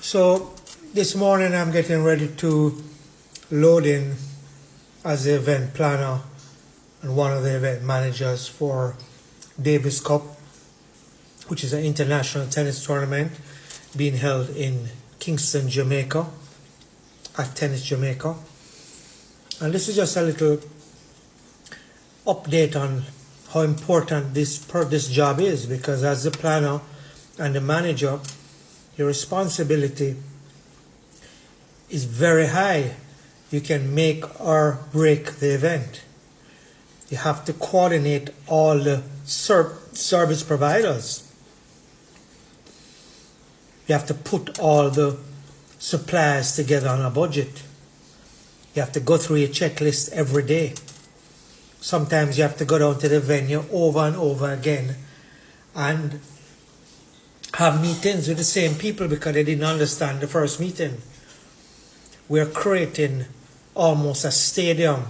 So this morning I'm getting ready to load in as the event planner and one of the event managers for Davis Cup, which is an international tennis tournament being held in Kingston, Jamaica, at Tennis Jamaica. And this is just a little update on how important this job is, because as the planner and the manager, your responsibility is very high. You can make or break the event. You have to coordinate all the service providers. You have to put all the suppliers together on a budget. You have to go through your checklist every day. Sometimes you have to go down to the venue over and over again and have meetings with the same people because they didn't understand the first meeting. We're creating almost a stadium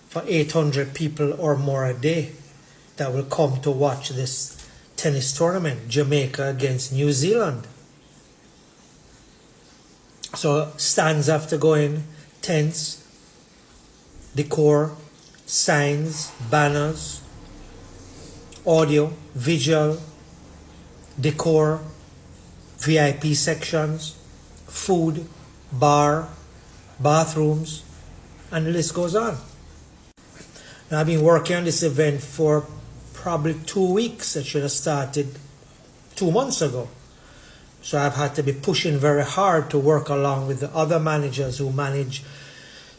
for 800 people or more a day that will come to watch this tennis tournament, Jamaica against New Zealand. So stands have to go in, tents, decor, signs, banners, audio, visual, decor, VIP sections, food, bar, bathrooms, and the list goes on. Now, I've been working on this event for probably 2 weeks. It should have started 2 months ago. So I've had to be pushing very hard to work along with the other managers who manage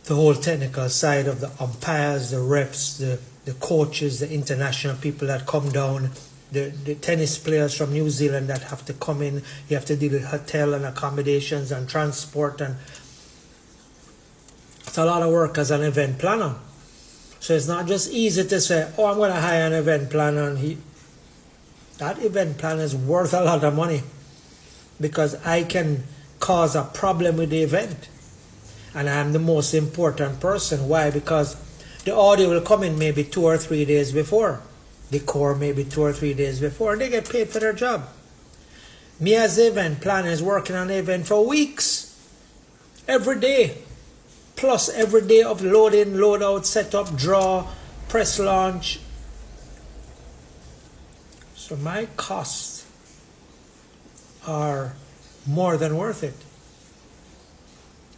the whole technical side of the umpires, the reps, the coaches, the international people that come down, the tennis players from New Zealand that have to come in. You have to deal with hotel and accommodations and transport, and it's a lot of work as an event planner. So it's not just easy to say, oh, I'm going to hire an event planner, and that event planner is worth a lot of money, because I can cause a problem with the event. And I'm the most important person. Why? Because the audio will come in maybe 2 or 3 days before. Decor maybe 2 or 3 days before. And they get paid for their job. Me as the event planner is working on the event for weeks. Every day. Plus every day of load in, load out, set up, draw, press launch. So my costs are more than worth it.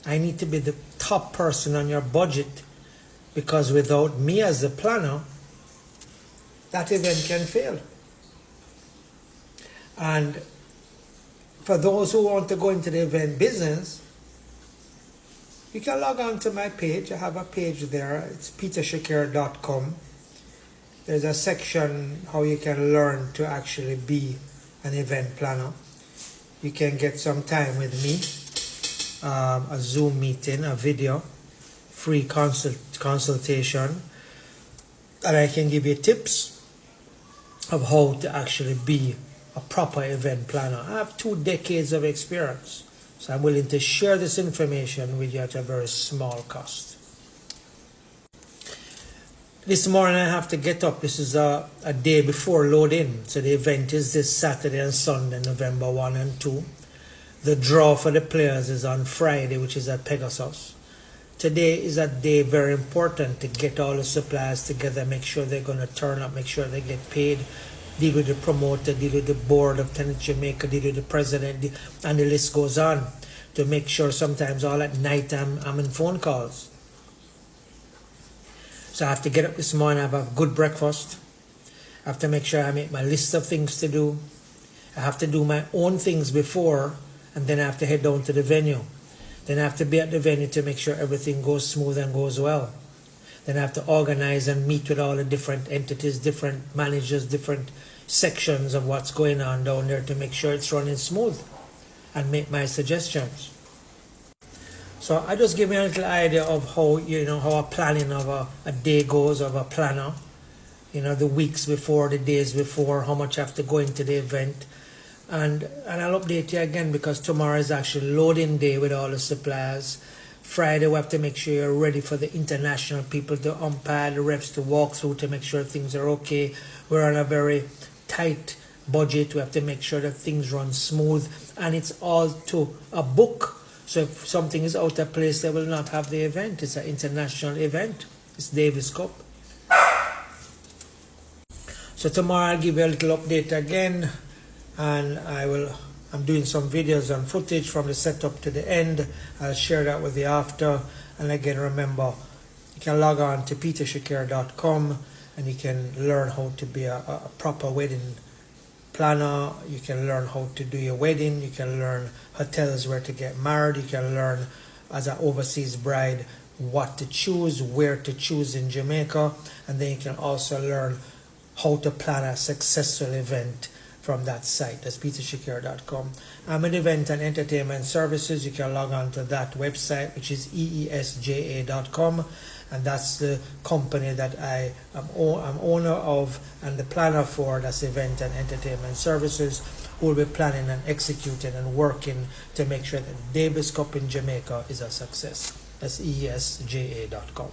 I need to be the top person on your budget, because without me as the planner, that event can fail. And for those who want to go into the event business, you can log on to my page. I have a page there. It's petershakir.com. There's a section how you can learn to actually be an event planner. You can get some time with me, a Zoom meeting, a video, free consultation, and I can give you tips of how to actually be a proper event planner. I have 2 decades of experience, so I'm willing to share this information with you at a very small cost. This morning I have to get up. This is a day before load-in. So the event is this Saturday and Sunday, November 1 and 2. The draw for the players is on Friday, which is at Pegasus. Today is a day very important to get all the suppliers together, make sure they're going to turn up, make sure they get paid, deal with the promoter, deal with the board of Tennis Jamaica, deal with the president, and the list goes on, to make sure sometimes all at night I'm in phone calls. So I have to get up this morning, I have a good breakfast. I have to make sure I make my list of things to do. I have to do my own things before, and then I have to head down to the venue. Then I have to be at the venue to make sure everything goes smooth and goes well. Then I have to organize and meet with all the different entities, different managers, different sections of what's going on down there to make sure it's running smooth and make my suggestions. So I just give you a little idea of how, how a planning of a day goes, of a planner. The weeks before, the days before, how much I have to go into the event. And I'll update you again, because tomorrow is actually loading day with all the suppliers. Friday we have to make sure you're ready for the international people to umpire, the refs to walk through to make sure things are okay. We're on a very tight budget. We have to make sure that things run smooth, and it's all to a book. So if something is out of place, they will not have the event. It's an international event. It's Davis Cup. So tomorrow I'll give you a little update again, and I'm doing some videos and footage from the setup to the end. I'll share that with you after. And again, remember, you can log on to petershakir.com and you can learn how to be a proper wedding planner. You can learn how to do your wedding. You can learn hotels where to get married. You can learn as an overseas bride what to choose, where to choose in Jamaica, and then you can also learn how to plan a successful event from that site. That's petershakir.com. I'm an event and entertainment services. You can log on to that website, which is eesja.com, and that's the company that I'm owner of and the planner for. That's event and entertainment services, who will be planning and executing and working to make sure that Davis Cup in Jamaica is a success. That's eesja.com.